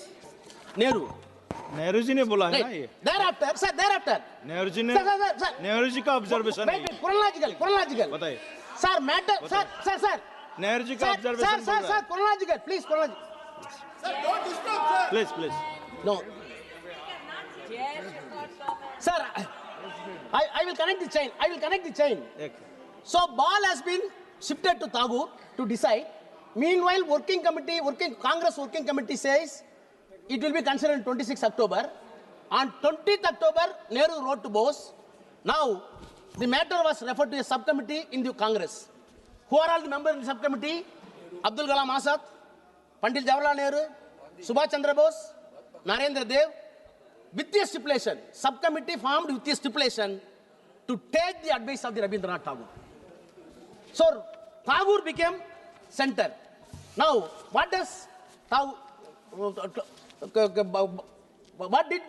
Nehru. Nehru ji ने बोला है ना ये. Thereafter. Nehru ji ने. नेहरू जी का observation है. Chronological. बताइए. Sir, matter. Sir. Nehru ji का observation. Sir, chronological. Please. Please. No. Sir, I will connect the chain. Okay. So ball has been shifted to Tagore to decide. Meanwhile, Congress Working Committee says it will be considered on 26 October. On 20th October, Nehru wrote to Bose. Now, the matter was referred to a subcommittee in the Congress. Who are all the members in the subcommittee? Abdul Kalam Azad, Pandit Jawaharlal Nehru, Subhash Chandra Bose, Narendra Dev. With the stipulation, subcommittee formed with the stipulation to take the advice of the Rabindranath Tagore. So, Tagore became center. Now, what does Tagore... What did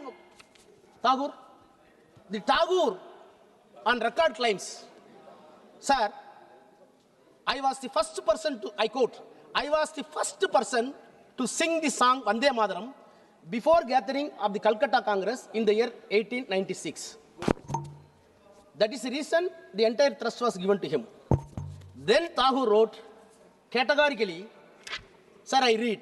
Tagore? The Tagore on record claims, sir, I was the first person to sing the song Vande Mataram before gathering of the Calcutta Congress in the year 1896. That is the reason the entire trust was given to him. Then Tagore wrote categorically, sir, I read,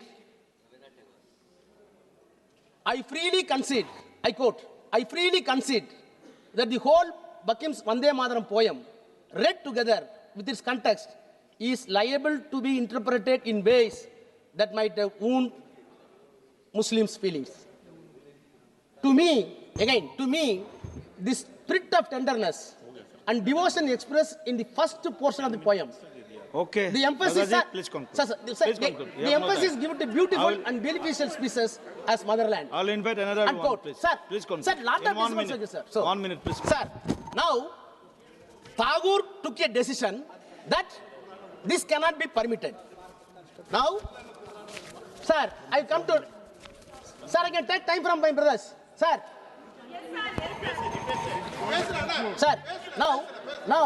I freely concede, I quote, I freely concede that the whole Bakim's Vande Mataram poem, read together with its context, is liable to be interpreted in ways that might wound Muslims' feelings. To me, the spirit of tenderness and devotion expressed in the first portion of the poem. Okay. The emphasis, please conclude. The emphasis given to beautiful and beneficial species as motherland. I'll invite another one, please. Sir, please conclude. Sir, lot of 1 minute. sir. So, 1 minute, please. Sir, now Tagore took a decision that this cannot be permitted. Now, sir, I come to. Sir, I can take time from my brothers. Sir. Sir, now,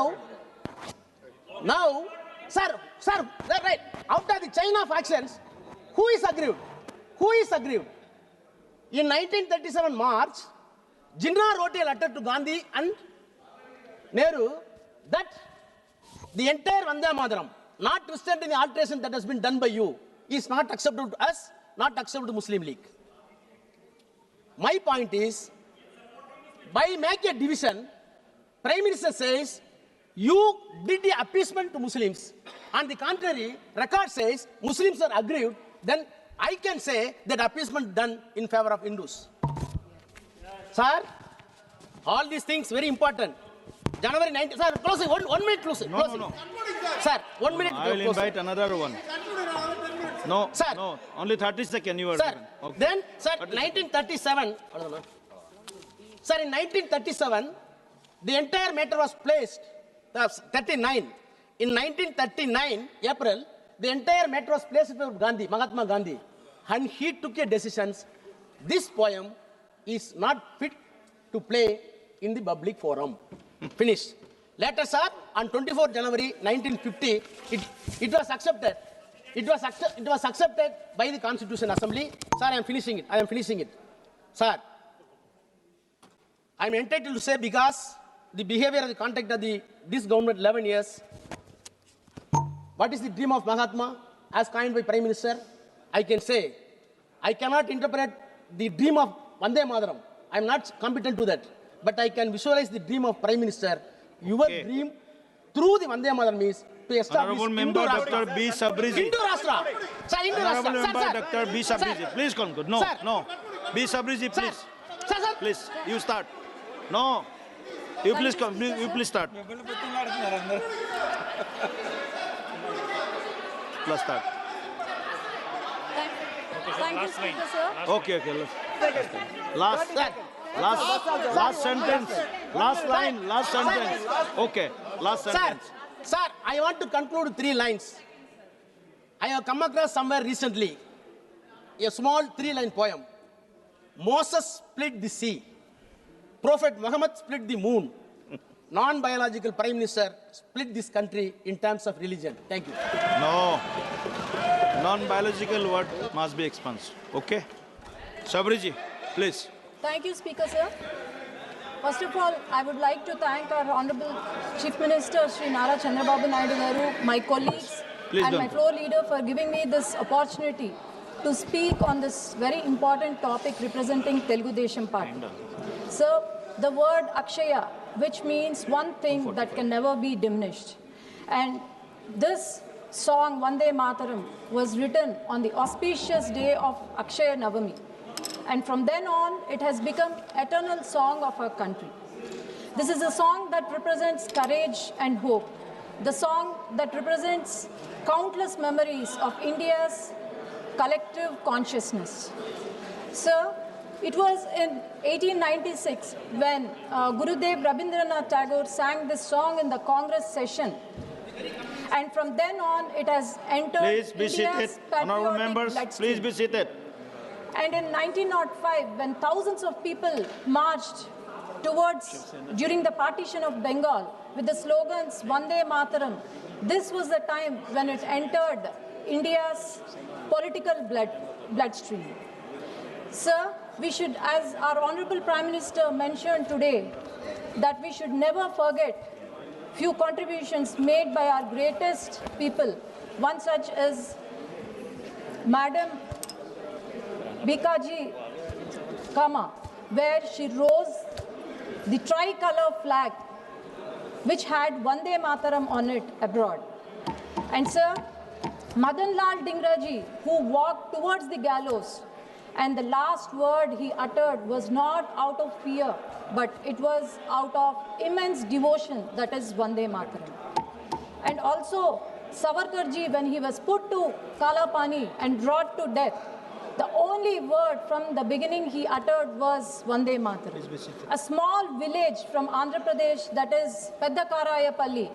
sir, right. Out of the chain of actions, who is aggrieved? In 1937 March, Jinnah wrote a letter to Gandhi and Nehru that the entire Vande Mataram, notwithstanding the alteration that has been done by you, is not acceptable to us, not acceptable to Muslim League. My point is, by making a division, Prime Minister says You did the appeasement to Muslims. On the contrary, record says Muslims are aggrieved. Then I can say that appeasement done in favor of Hindus. Sir, all these things very important. January 19th. Sir, close it. One minute close it. Close it. No. Sir, 1 minute. I will close invite it. another one. No, Sir. no, only 30 seconds you are Sir, given. Okay. then, sir, 30 1937, sir, in 1937, the entire matter was placed, 39. In 1939, April, the entire matter was placed with Gandhi, Mahatma Gandhi, and he took a decision. This poem is not fit to play in the public forum. Finished. Later, sir, on 24 January 1950, it was accepted. It was accepted by the Constitution Assembly. Sir, I am finishing it. Sir, I am entitled to say because the behavior of the conduct of this government 11 years. What is the dream of Mahatma as coined by Prime Minister? I can say, I cannot interpret the dream of Vande Mataram. I am not competent to that. But I can visualize the dream of Prime Minister. Your dream through the Vande Mataram is to establish Honorable Member Dr. B. Sabrizi. Hindu Rashtra. Sir, Hindu Honorable Rashtra. Member Sir, Dr. B. Sabrizi. Sir. Please conclude. No, Sir. no. B. Sabrizi, Sir. please. Sir. Please, you start. No. You please start. Plus start. Thank you, Speaker, sir. Okay, last sentence. Last line, last sentence. Okay, last sentence. Sir, I want to conclude 3 lines. I have come across somewhere recently a small 3-line poem. Moses split the sea. Prophet Muhammad split the moon. Non-biological Prime Minister split this country in terms of religion. Thank you. No. Non-biological word must be expunged. Okay? Sabriji, please. Thank you, Speaker, sir. First of all, I would like to thank our Honorable Chief Minister, Sri Nara Chandrababu Naidu Garu, my colleagues, Please and don't. my floor leader for giving me this opportunity to speak on this very important topic representing Telugu Desam Party. Sir, the word Akshaya, which means one thing that can never be diminished. And this song, Vande Mataram, was written on the auspicious day of Akshaya Navami. And from then on, it has become eternal song of our country. This is a song that represents courage and hope. The song that represents countless memories of India's collective consciousness. Sir, it was in 1896 when Gurudev Rabindranath Tagore sang this song in the Congress session. And from then on, it has entered Please be seated. India's Honorable patriotic members, bloodstream. please be seated. And in 1905, when thousands of people marched during the partition of Bengal with the slogans Vande Mataram, this was the time when it entered India's political bloodstream. Sir, we should, as our Honorable Prime Minister mentioned today, that we should never forget few contributions made by our greatest people. One such is Madam Bikaji Kama, where she rose the tricolor flag which had Vande Mataram on it abroad. And sir, Madan Lal Dingraji, who walked towards the gallows, and the last word he uttered was not out of fear, but it was out of immense devotion, that is Vande Mataram. And also Savarkarji, when he was put to Kalapani and brought to death, the only word from the beginning he uttered was Vande Mataram. A small village from Andhra Pradesh, that is Peddakarayapalli.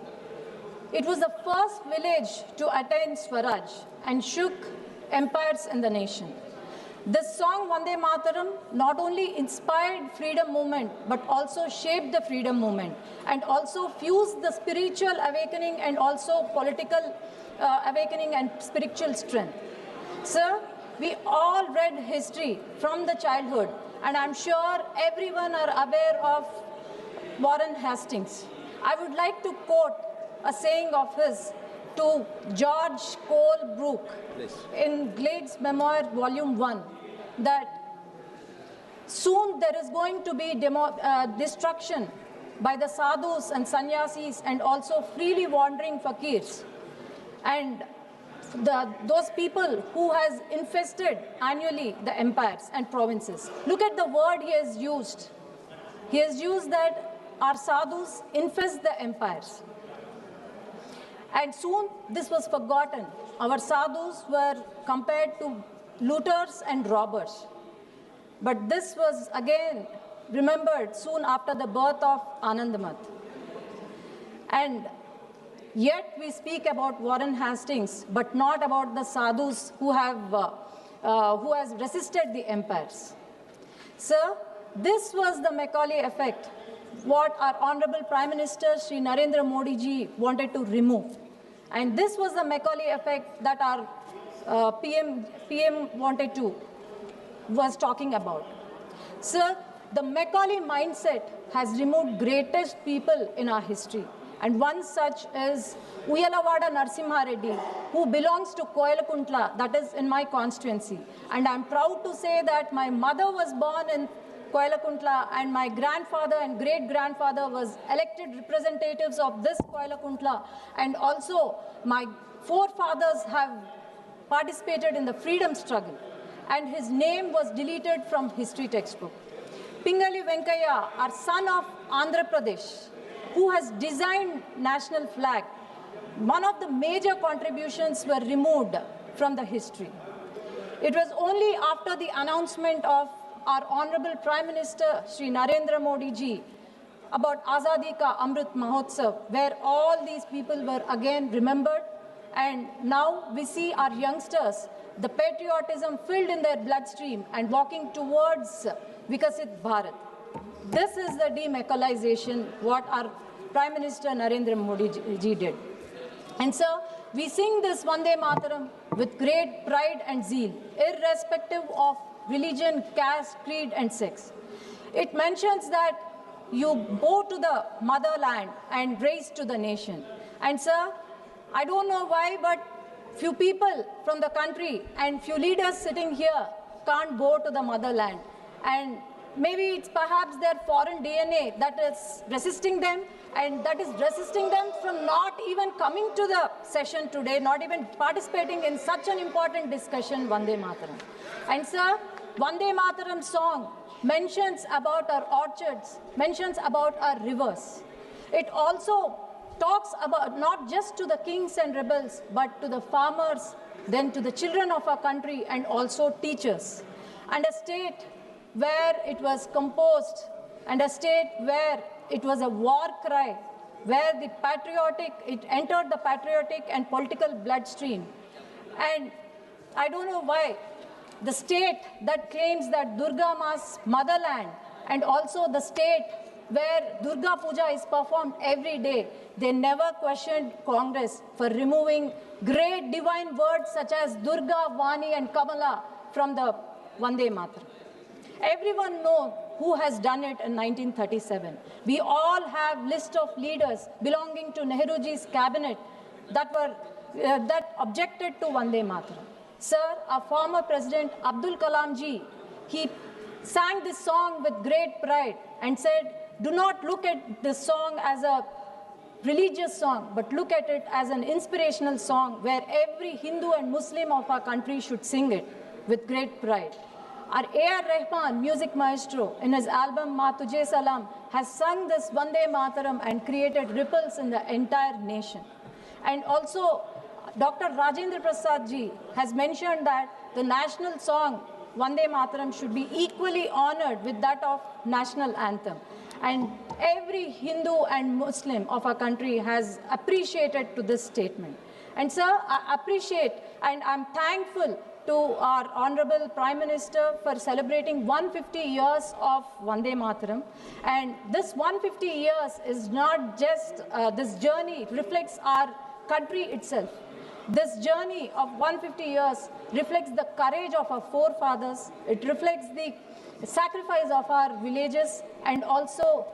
It was the first village to attain Swaraj and shook empires in the nation. This song, Vande Mataram, not only inspired freedom movement, but also shaped the freedom movement and also fused the spiritual awakening and also political awakening and spiritual strength. Sir, we all read history from the childhood, and I'm sure everyone are aware of Warren Hastings. I would like to quote a saying of his to George Cole Brooke in Glade's Memoir, Volume 1, that soon there is going to be destruction by the sadhus and sannyasis and also freely wandering fakirs. And those people who has infested annually the empires and provinces. Look at the word he has used. He has used that our sadhus infest the empires. And soon this was forgotten. Our sadhus were compared to looters and robbers. But this was again remembered soon after the birth of Anandamath. And yet we speak about Warren Hastings, but not about the sadhus who has resisted the empires. Sir, this was the Macaulay effect, what our Honorable Prime Minister Shri Narendra Modi ji wanted to remove. And this was the Macaulay effect that our PM was talking about. Sir, the Macaulay mindset has removed greatest people in our history. And one such is Uyalavada Narasimha Reddy, who belongs to Koyalakuntla, that is in my constituency. And I'm proud to say that my mother was born in Koyalakuntla and my grandfather and great-grandfather was elected representatives of this Koyalakuntla. And also my forefathers have participated in the freedom struggle. And his name was deleted from history textbook. Pingali Venkaya, our son of Andhra Pradesh, who has designed national flag, one of the major contributions were removed from the history. It was only after the announcement of our Honorable Prime Minister Shri Narendra Modi ji about Azadi Ka Amrit Mahotsav, where all these people were again remembered, and now we see our youngsters, the patriotism filled in their bloodstream and walking towards Vikasit Bharat. This is the demacalization what our Prime Minister Narendra Modi ji did. And so we sing this Vande Mataram with great pride and zeal, irrespective of religion, caste, creed and sex. It mentions that you bow to the motherland and raise to the nation. And sir, I don't know why, but few people from the country and few leaders sitting here can't bow to the motherland. And maybe it's perhaps their foreign DNA that is resisting them, and that is resisting them from not even coming to the session today, not even participating in such an important discussion, Vande Mataram. And sir, Vande Mataram song mentions about our orchards, mentions about our rivers. It also talks about not just to the kings and rebels, but to the farmers, then to the children of our country and also teachers. And a state where it was composed, and a state where it was a war cry, where the patriotic, it entered the patriotic and political bloodstream. And I don't know why, the state that claims that Durga Ma's motherland, and also the state where Durga Puja is performed every day, they never questioned Congress for removing great divine words such as Durga, Vani and Kamala from the Vande Mataram. Everyone knows who has done it in 1937. We all have list of leaders belonging to Nehruji's cabinet that objected to Vande Mataram. Sir, our former president Abdul Kalam ji, he sang this song with great pride and said, do not look at this song as a religious song, but look at it as an inspirational song where every Hindu and Muslim of our country should sing it with great pride. Our A.R. Rahman, music maestro, in his album Ma Tujhe Salam, has sung this Vande Mataram and created ripples in the entire nation. And also, Dr. Rajendra Prasad ji has mentioned that the national song Vande Mataram should be equally honored with that of national anthem. And every Hindu and Muslim of our country has appreciated to this statement. And sir, I appreciate and I'm thankful to our Honorable Prime Minister for celebrating 150 years of Vande Mataram. And this 150 years is not just, this journey reflects our country itself. This journey of 150 years reflects the courage of our forefathers. It reflects the sacrifice of our villages and also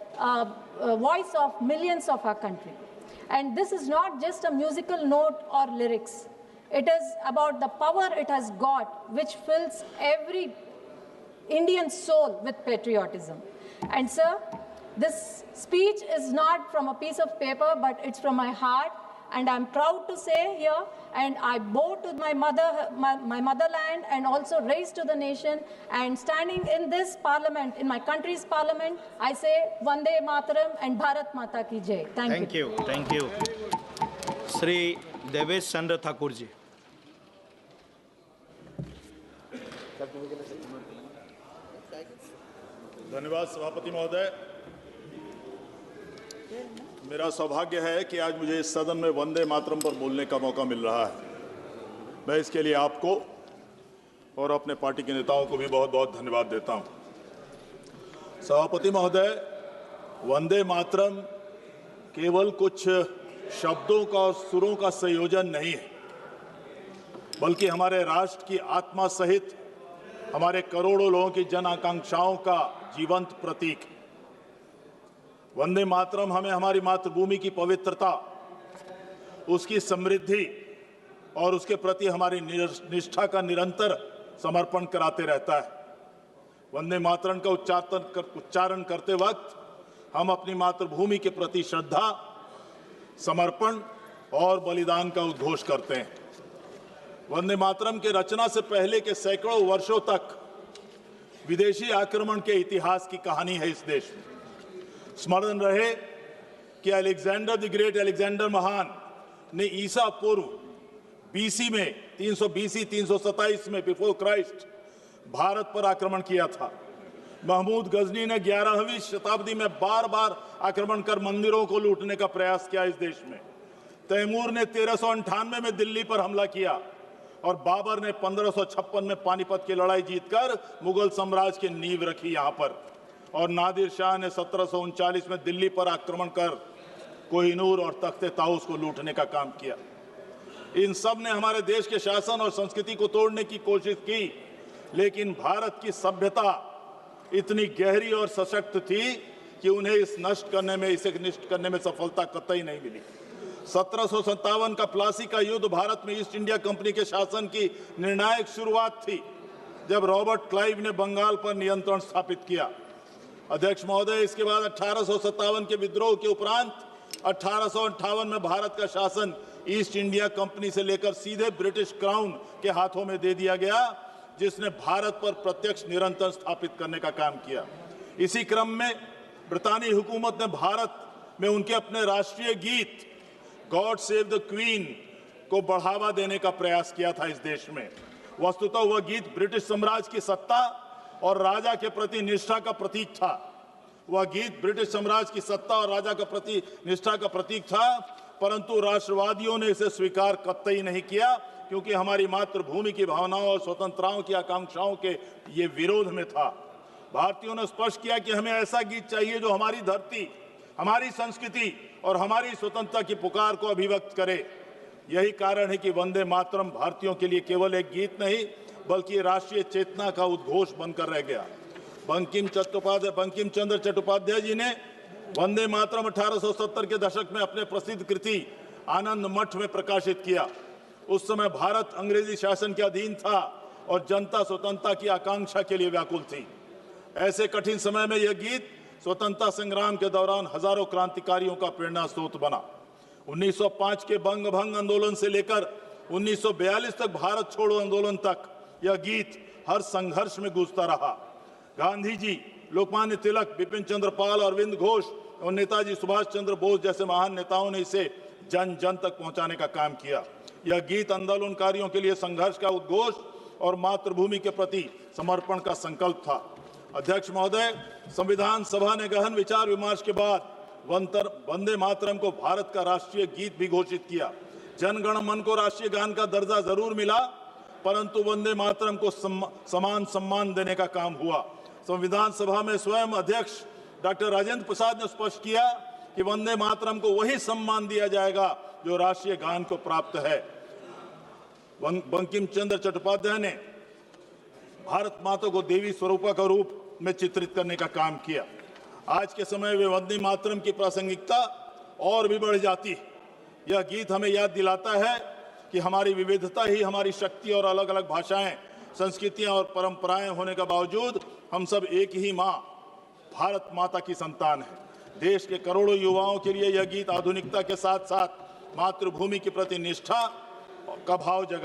voice of millions of our country. And this is not just a musical note or lyrics. It is about the power it has got, which fills every Indian soul with patriotism. And sir, This speech is not from a piece of paper, but it's from my heart, and I'm proud to say here, and I bow to my motherland, and also raised to the nation, and standing in this parliament, in my country's parliament, I say Vande Mataram and Bharat Mata ki Jai. Thank you. Thank you. Shri Devesh Chandra Thakur ji. धन्यवाद सभापति महोदय। मेरा सौभाग्य है कि आज मुझे इस सदन में वंदे मातरम पर बोलने का मौका मिल रहा है। मैं इसके लिए आपको और अपने पार्टी के नेताओं को भी बहुत बहुत धन्यवाद देता हूं। सभापति महोदय, वंदे मातरम केवल कुछ शब्दों का और सुरों का संयोजन नहीं है, बल्कि हमारे राष्ट्र की आत्मा सहित हमारे करोड़ों लोगों की जन आकांक्षाओं का जीवंत प्रतीक। वंदे मातरम हमें हमारी मातृभूमि की पवित्रता, उसकी समृद्धि और उसके प्रति हमारी निष्ठा का निरंतर समर्पण कराते रहता है। वंदे मातरम का उच्चारण करते वक्त हम अपनी मातृभूमि के प्रति श्रद्धा, समर्पण और बलिदान का उद्घोष करते हैं। वंदे मातरम के रचना से पहले के सैकड़ों वर्षों तक विदेशी आक्रमण के इतिहास की कहानी है इस देश में। स्मरण रहे कि अलेक्जेंडर द ग्रेट, अलेक्जेंडर महान ने ईसा पूर्व बीसी में 327 में बिफोर क्राइस्ट भारत पर आक्रमण किया था। महमूद गजनी ने 11वीं शताब्दी में बार बार आक्रमण कर मंदिरों को लूटने का प्रयास किया इस देश में। तैमूर ने 1398 में दिल्ली पर हमला किया और बाबर ने 1556 में पानीपत की लड़ाई जीतकर मुगल साम्राज्य की नींव रखी यहाँ पर, और नादिर शाह ने 1739 में दिल्ली पर आक्रमण कर कोहिनूर और तख्ते ताऊस को लूटने का काम किया। इन सब ने हमारे देश के शासन और संस्कृति को तोड़ने की कोशिश की, लेकिन भारत की सभ्यता इतनी गहरी और सशक्त थी कि उन्हें इसे नष्ट करने में सफलता कतई नहीं मिली। 1757 का प्लासी का युद्ध भारत में ईस्ट इंडिया कंपनी के शासन की निर्णायक शुरुआत थी, जब रॉबर्ट क्लाइव ने बंगाल पर नियंत्रण स्थापित किया। अध्यक्ष महोदय, इसके बाद 1857 के विद्रोह के उपरांत 1858 में भारत का शासन ईस्ट इंडिया कंपनी से लेकर सीधे ब्रिटिश क्राउन के हाथों में दे दिया गया, जिसने भारत पर प्रत्यक्ष नियंत्रण स्थापित करने का काम किया। इसी क्रम में ब्रितानी हुकूमत ने भारत में उनके अपने राष्ट्रीय गीत गॉड सेव द क्वीन को बढ़ावा देने का प्रयास किया था इस देश में। वस्तुतः वह गीत ब्रिटिश साम्राज्य की सत्ता और राजा के प्रति निष्ठा का प्रतीक था। वह गीत ब्रिटिश साम्राज्य की सत्ता और राजा के प्रति निष्ठा का प्रतीक था, परंतु राष्ट्रवादियों ने इसे स्वीकार कतई नहीं किया, क्योंकि हमारी मातृभूमि की भावनाओं और स्वतंत्रताओं की आकांक्षाओं के ये विरोध में था। भारतीयों ने स्पष्ट किया कि हमें ऐसा गीत चाहिए जो हमारी धरती, हमारी संस्कृति और हमारी स्वतंत्रता की पुकार को अभिव्यक्त करे। यही कारण है कि वंदे मातरम भारतीयों के लिए केवल एक गीत नहीं, बल्कि राष्ट्रीय चेतना का उद्घोष बनकर रह गया। बंकिम चंद्र चट्टोपाध्याय जी ने वंदे मातरम 1870 के दशक में अपने प्रसिद्ध कृति आनंद मठ में प्रकाशित किया। उस समय भारत अंग्रेजी शासन के अधीन था और जनता स्वतंत्रता की आकांक्षा के लिए व्याकुल थी। ऐसे कठिन समय में यह गीत स्वतंत्रता संग्राम के दौरान हजारों क्रांतिकारियों का प्रेरणा स्रोत बना। 1905 के बंग भंग आंदोलन से लेकर 1942 तक भारत छोड़ो आंदोलन तक यह गीत हर संघर्ष में गूंजता रहा। गांधी जी, लोकमान्य तिलक, बिपिन चंद्र पाल, अरविंद घोष और नेताजी सुभाष चंद्र बोस जैसे महान नेताओं ने इसे जन जन तक पहुंचाने का काम किया। यह गीत आंदोलनकारियों के लिए संघर्ष का उद्घोष और मातृभूमि के प्रति समर्पण का संकल्प था। अध्यक्ष महोदय, संविधान सभा ने गहन विचार विमर्श के बाद वंदे मातरम को भारत का राष्ट्रीय गीत भी घोषित किया। जन गण मन को राष्ट्रीय गान का दर्जा जरूर मिला, परंतु वंदे मातरम को समान सम्मान देने का काम हुआ। संविधान सभा में स्वयं अध्यक्ष डॉक्टर राजेंद्र प्रसाद ने स्पष्ट किया कि वंदे मातरम को वही सम्मान दिया जाएगा जो राष्ट्रीय गान को प्राप्त है। बंकिम चंद्र चट्टोपाध्याय ने भारत माता को देवी स्वरूपा का रूप में चित्रित करने का काम किया। आज के समय में वंदे मातरम की प्रासंगिकता और भी बढ़ जाती है। यह गीत हमें याद दिलाता है कि हमारी विविधता ही हमारी शक्ति और अलग अलग भाषाएं, संस्कृतियां और परंपराएं होने के बावजूद हम सब एक ही माँ भारत माता की संतान है। देश के करोड़ों युवाओं के लिए यह गीत आधुनिकता के साथ साथ मातृभूमि के प्रति निष्ठा का भाव जगा